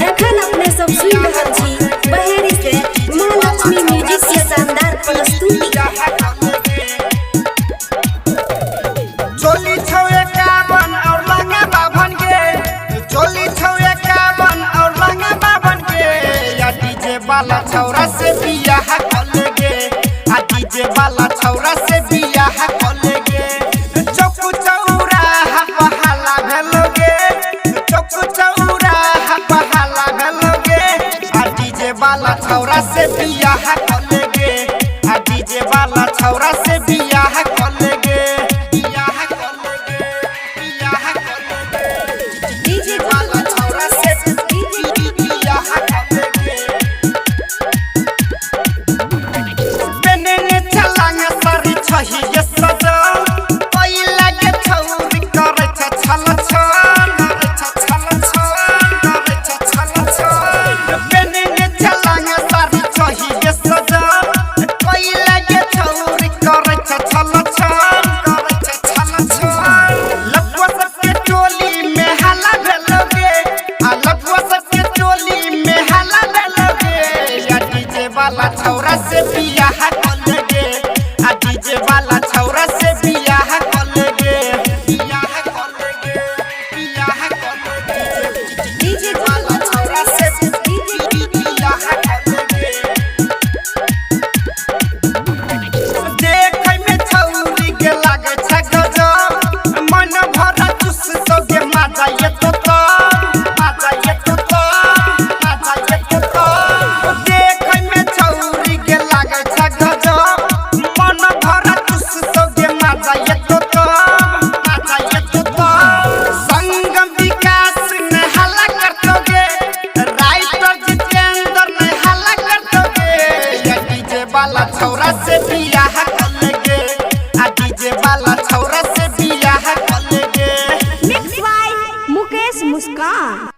एखन अपने सब सुन रहल छी बहेरी से महालक्ष्मी म्यूजिक के शानदार प्रस्तुति। चोली छौए कावन और लंगा बाभन के, चोली छौए कावन और लंगा बाभन के, या डीजे वाला छौरा से बियाह कर लेगे, आ डीजे वाला छौरा से बियाह कर लेगे। चौक चौरा बहाला भेलोगे, चौक चौरा बहाला भेलोगे, आ डीजे वाला छौरा से बियाह कर लेगे, आ डीजे वाला छौरा से बियाह कर लेगे। डीजे वाला छौरा से बियाह कर लेगे। बेने छलांग सारी छही ये सजा, ओई लागे छौरी करे छ छल छल, करे छ छल छल। बेने छलांग सारी छही ये सजा, ओई लागे छौरी करे छ छल छल, करे छ छल छल। लपवा सबके टोली में हाला भेलोगे, आ लपवा सबके टोली में हाला भेलोगे, या डीजे वाला छौरा से बियाह कर लेगे, आ डीजे वाला छौरा से बियाह कर लेगे, बियाह कर लेगे, बियाह कर लेगे। डीजे वाला छौरा से बियाह कर लेगे। देखै में छौरी के लागे छ गजब, मन भरा चुस सोगे मजा ये तो मजा ये तो मजा ये तो। देखै में छौरी के लागे छ गजब, मन भरा चुस सोगे मजा ये तो मजा ये तो। संगम विकास ने हल्ला कर दोगे, राइटर जितेंद्र ने हल्ला कर दोगे, या डीजे वाला छौरा से बियाह कर लेगे, आ डीजे वाला छौरा से बियाह कर लेगे। Mix by Mukesh Muskan.